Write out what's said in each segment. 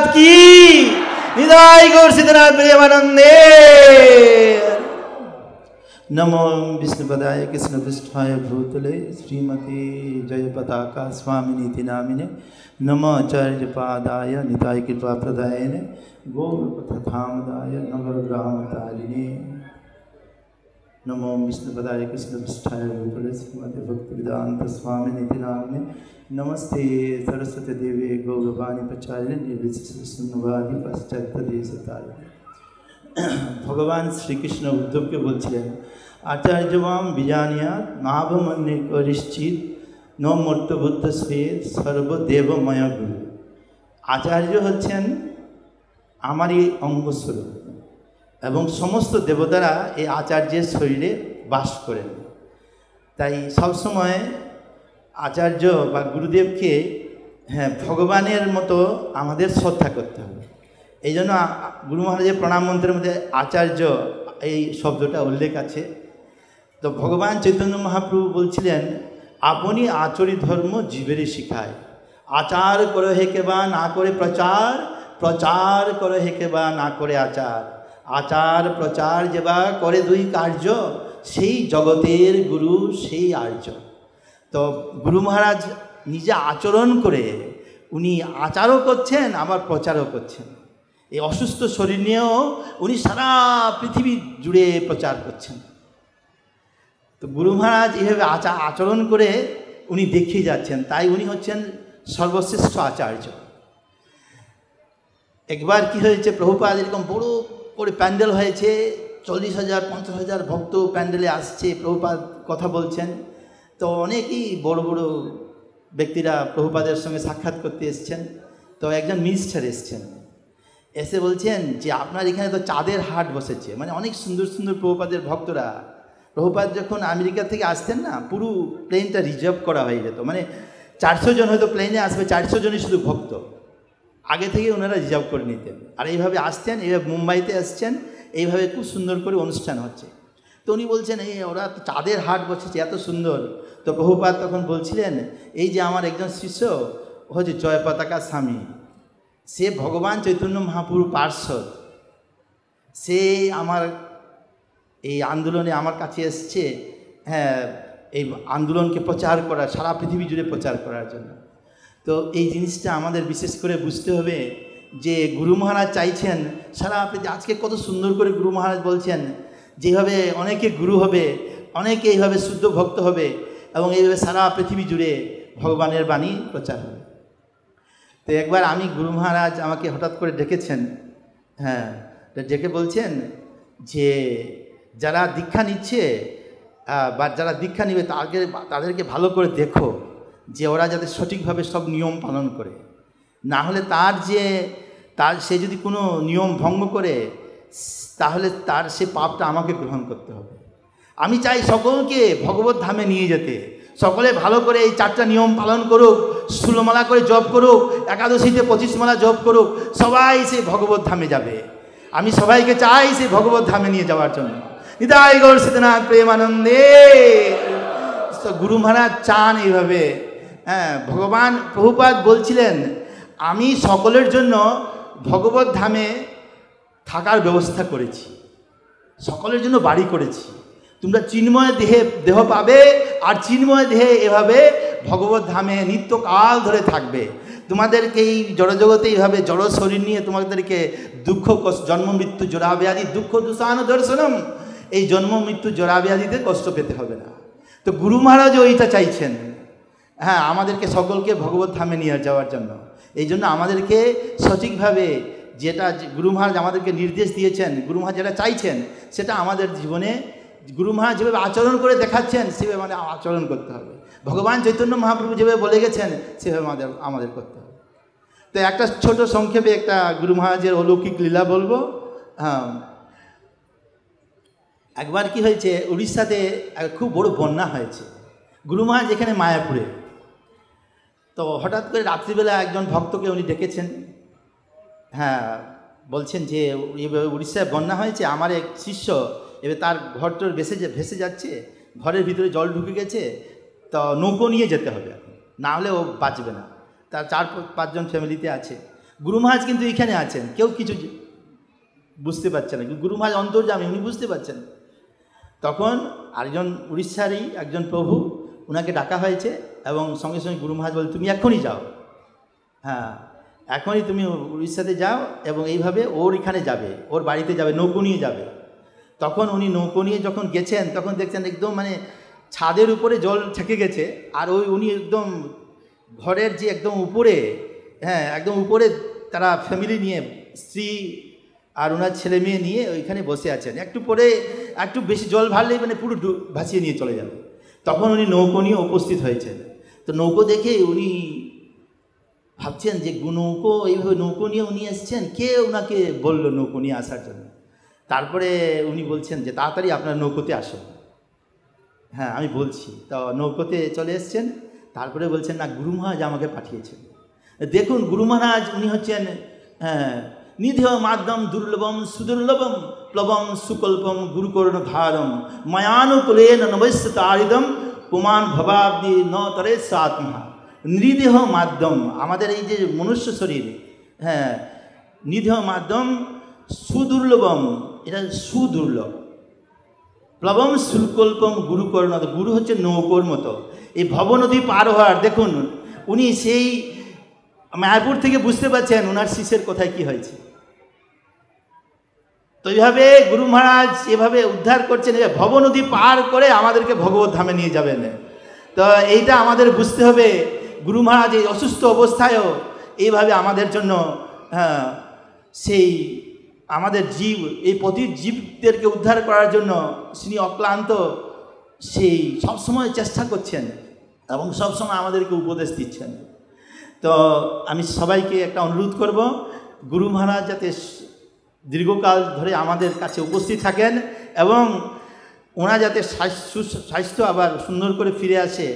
की निदाय गौर सिद्धनाथ प्रेमानंदे। नमो विष्णुपदाय कृष्णपृष्ठाय भूतले श्रीमती जय पताका स्वामिनीति नामिने। नमो आचार्य पादाय निताय कृपा प्रदायने गौरपथधामदाय नगरग्रामतारिणे। नमो विष्णुपदाय कृष्णपृष्ठाय भूतले श्रीमती भक्तिवेदांत स्वामिनीति नामिने। नमस्ते सरस्वती देवी गौरवाणी प्रचारिणे निर्विशेषवादी पाश्चात्यदेशतारिणे। भगवान श्रीकृष्ण उद्धव के बोलছিলেন आचार्यवाम बीजानियात नाभमन्ये करिश्चित न मर्तबुद्ध स्वेद सर्वदेवमय गुरु। आचार्य হচ্ছেন আমারই অঙ্গস্বরূপ এবং সমস্ত দেবতারা এই আচার্যের শরীরে বাস করেন। তাই সবসময় আচার্য বা গুরুদেবকে ভগবানের মতো আমাদের শ্রদ্ধা করতে হবে। এই জন্য গুরু মহারাজের প্রণাম মন্ত্রের মধ্যে আচার্য এই শব্দটা উল্লেখ আছে। তো ভগবান চৈতন্য মহাপ্রভু বলছিলেন আপনি আচরি ধর্ম জীবেরই শিখায়। আচার করে হেকে বা না করে প্রচার, প্রচার করে হেকে বা না করে আচার। আচার প্রচার যেবা করে দুই কার্য, সেই জগতের গুরু সেই আর্য। তো গুরু মহারাজ নিজে আচরণ করে উনি আচারও করছেন আবার প্রচারও করছেন। এই অসুস্থ শরীর নিয়েও উনি সারা পৃথিবী জুড়ে প্রচার করছেন। তো গুরু মহারাজ এইভাবে আচরণ করে উনি দেখিয়ে যাচ্ছেন, তাই উনি হচ্ছেন সর্বশ্রেষ্ঠ আচার্য। একবার কি হয়েছে, প্রভুপাদ এরকম বড় করে প্যান্ডেল হয়েছে, 40,000 50,000 ভক্ত প্যান্ডেলে আসছে, প্রভুপাদ কথা বলছেন। তো অনেকেই বড় বড় ব্যক্তিরা প্রভুপাদের সঙ্গে সাক্ষাৎ করতে এসছেন। তো একজন মিনিস্টার এসছেন, এসে বলছেন যে আপনার এখানে তো চাঁদের হাট বসেছে, মানে অনেক সুন্দর সুন্দর প্রভুপাদের ভক্তরা। প্রভুপাদ যখন আমেরিকা থেকে আসতেন না, পুরো প্লেনটা রিজার্ভ করা হয়ে যেত, মানে 400 জন হয়তো প্লেনে আসবে, 400 জনই শুধু ভক্ত, আগে থেকে ওনারা রিজার্ভ করে নিতেন। আর এইভাবে আসতেন, এইভাবে মুম্বাইতে আসছেন, এইভাবে খুব সুন্দর করে অনুষ্ঠান হচ্ছে। তো উনি বলছেন এই ওরা তো চাঁদের হাট বসেছে, এত সুন্দর। তো প্রভুপাদ তখন বলছিলেন এই যে আমার একজন শিষ্য হচ্ছে জয় পতাকা স্বামী, সে ভগবান চৈতন্য মহাপ্রভুর পার্শ্বদ, সে আমার এই আন্দোলনে আমার কাছে এসছে, এই আন্দোলনকে প্রচার করা, সারা পৃথিবী জুড়ে প্রচার করার জন্য। তো এই জিনিসটা আমাদের বিশেষ করে বুঝতে হবে যে গুরু মহারাজ চাইছেন সারা পৃথিবী। আজকে কত সুন্দর করে গুরু মহারাজ বলছেন যেভাবে অনেকে গুরু হবে, অনেকে এইভাবে শুদ্ধ ভক্ত হবে এবং এইভাবে সারা পৃথিবী জুড়ে ভগবানের বাণী প্রচার হবে। তো একবার আমি গুরু মহারাজ আমাকে হঠাৎ করে ডেকেছেন, ডেকে বলছেন যে যারা দীক্ষা নিচ্ছে বা যারা দীক্ষা নেবে তাদেরকে ভালো করে দেখো যে ওরা যাতে সঠিকভাবে সব নিয়ম পালন করে, না হলে সে যদি কোনো নিয়ম ভঙ্গ করে তাহলে তার সে পাপটা আমাকে গ্রহণ করতে হবে। আমি চাই সকলকে ভগবত ধামে নিয়ে যেতে, সকলে ভালো করে এই 4টা নিয়ম পালন করুক, 16 মালা করে জপ করুক, একাদশীতে 25 মালা জপ করুক, সবাই সে ভগবত ধামে যাবে। আমি সবাইকে চাই সে ভগবত ধামে নিয়ে যাওয়ার জন্য। নিতাই গৌর সিদ্ধনাথ প্রেমানন্দে। গুরু মহারাজ চান এইভাবে। ভগবান প্রভুপাদ বলছিলেন আমি সকলের জন্য ভগবত ধামে থাকার ব্যবস্থা করেছি, সকলের জন্য বাড়ি করেছি। তোমরা চিন্ময় দেহ পাবে, আর চিন্ময় দেহে এভাবে ভগবত ধামে নিত্যকাল ধরে থাকবে। তোমাদেরকে এই জড়জগতে এইভাবে জড় শরীর নিয়ে তোমাদেরকে দুঃখ জন্ম মৃত্যু জরাব্যাধি দুঃখ দুঃসান দর্শনম, এই জন্ম মৃত্যু জরাব্যাধিতে কষ্ট পেতে হবে না। তো গুরু মহারাজও এইটা চাইছেন, আমাদেরকে সকলকে ভগবত ধামে নিয়ে যাওয়ার জন্য। এই জন্য আমাদেরকে সঠিকভাবে যেটা গুরু মহারাজ আমাদেরকে নির্দেশ দিয়েছেন, গুরু মহারাজ যেটা চাইছেন সেটা আমাদের জীবনে গুরু মহারাজ যেভাবে আচরণ করে দেখাচ্ছেন সেভাবে আমাদের আচরণ করতে হবে। ভগবান চৈতন্য মহাপ্রভু যেভাবে বলে গেছেন সেভাবে আমাদের করতে হবে। তো একটা ছোট সংক্ষেপে একটা গুরু মহারাজের অলৌকিক লীলা বলবো। একবার কি হয়েছে, উড়িষ্যাতে খুব বড় বন্যা হয়েছে। গুরু মহারাজ এখানে মায়াপুরে। তো হঠাৎ করে রাত্রিবেলা একজন ভক্তকে উনি ডেকেছেন, বলছেন যে উড়িষ্যায় বন্যা হয়েছে, আমার এক শিষ্য এবার তার ঘরটোর ভেসে যাচ্ছে, ঘরের ভিতরে জল ঢুকে গেছে, তো নৌকো নিয়ে যেতে হবে, না হলে ও বাঁচবে না। তার 4-5 জন ফ্যামিলিতে আছে। গুরু মহারাজ কিন্তু এখানে আছেন, কেউ কিছু বুঝতে পারছে না, গুরু মহারাজ অন্তর্যামী, উনি বুঝতে পারছেন। তখন আরেকজন উড়িষ্যারই একজন প্রভু, ওনাকে ডাকা হয়েছে এবং সঙ্গে সঙ্গে গুরু মহারাজ বলে তুমি এখনই যাও, হ্যাঁ এখনই তুমি উড়িষ্যাতে যাও এবং এইভাবে ওর এখানে যাবে, ওর বাড়িতে যাবে, নৌকো নিয়ে যাবে। তখন উনি নৌকো নিয়ে যখন গেছেন তখন দেখছেন একদম মানে ছাদের উপরে জল থেকে গেছে, আর উনি একদম ঘরের যে একদম উপরে, হ্যাঁ একদম উপরে তারা ফ্যামিলি নিয়ে, স্ত্রী আর ওনার ছেলে মেয়ে নিয়ে ওইখানে বসে আছেন। একটু পরে একটু বেশি জল ভাড়লেই মানে পুরো ভাসিয়ে নিয়ে চলে যাবে। তখন উনি নৌকো নিয়ে উপস্থিত হয়েছেন। তো নৌকো দেখে উনি ভাবছেন যে নৌকো, এইভাবে নৌকো নিয়ে উনি এসছেন, কে ওনাকে বলল নৌকো নিয়ে আসার জন্য। তারপরে উনি বলছেন যে তাড়াতাড়ি আপনার নৌকোতে আসুন, হ্যাঁ আমি বলছি। তো নৌকোতে চলে এসছেন, তারপরে বলছেন না গুরু মহারাজ আমাকে পাঠিয়েছেন। দেখুন গুরু মহারাজ উনি হচ্ছেন নিধেয় মাধ্যম দুর্লভম সুদুর্লভম প্লবম সুকল্পম গুরুকর্ণ ধারম ময়ানুকুলে নবৈস্তারিদম পুমান ভবাব্দি ন তরে সাত্মা। নিদেহ মাধ্যম, আমাদের এই যে মনুষ্য শরীর, হ্যাঁ নিদেহ মাধ্যম সুদুর্লভম, এটা সুদুর্লভ, প্লবম সুকল্পম গুরুকর্ণ, গুরু হচ্ছে নৌকোর মতো এই ভবনদী পার হওয়ার। দেখুন উনি সেই মায়াপুর থেকে বুঝতে পারছেন ওনার শিষ্যের কোথায় কি হয়েছে। তো এইভাবে গুরু মহারাজ এভাবে উদ্ধার করছেন, ভবনদী পার করে আমাদেরকে ভগবত ধামে নিয়ে যাবেন। তো এইটা আমাদের বুঝতে হবে, গুরু মহারাজ এই অসুস্থ অবস্থায়ও এইভাবে আমাদের জন্য, হ্যাঁ সেই আমাদের জীব, এই প্রতি জীবদেরকে উদ্ধার করার জন্য তিনি অক্লান্ত সেই সবসময় চেষ্টা করছেন এবং সবসময় আমাদেরকে উপদেশ দিচ্ছেন। তো আমি সবাইকে একটা অনুরোধ করব, গুরু মহারাজ যাতে দীর্ঘকাল ধরে আমাদের কাছে উপস্থিত থাকেন এবং ওনার যাতে স্বাস্থ্য আবার সুন্দর করে ফিরে আসে,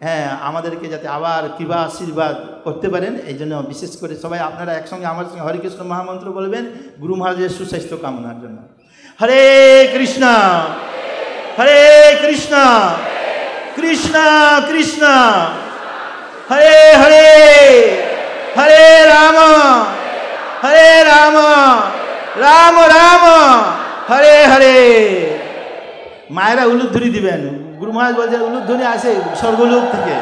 হ্যাঁ আমাদেরকে যাতে আবার কৃপা আশীর্বাদ করতে পারেন। এই জন্য বিশেষ করে সবাই আপনারা একসঙ্গে আমার সঙ্গে হরে কৃষ্ণ মহামন্ত্র বলবেন গুরু মহারাজের সুস্বাস্থ্য কামনার জন্য। হরে কৃষ্ণ হরে কৃষ্ণ কৃষ্ণ কৃষ্ণ হরে হরে, হরে রাম রাম রাম হরে হরে। মায়েরা উলুধ্বনি দিবেন, গুরু মহারাজ বলছেন উলুধ্বনি আসে স্বর্গলোক থেকে,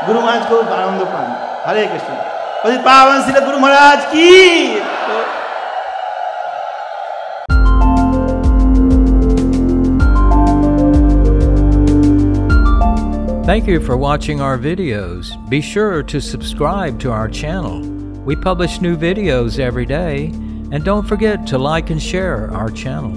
গুরু মহারাজ খুব আনন্দ পান। হরে কৃষ্ণ। পাবন শ্রী গুরু মহারাজ কি। Thank you for watching our videos. Be sure to subscribe to our channel. We publish new videos every day, and don't forget to like and share our channel.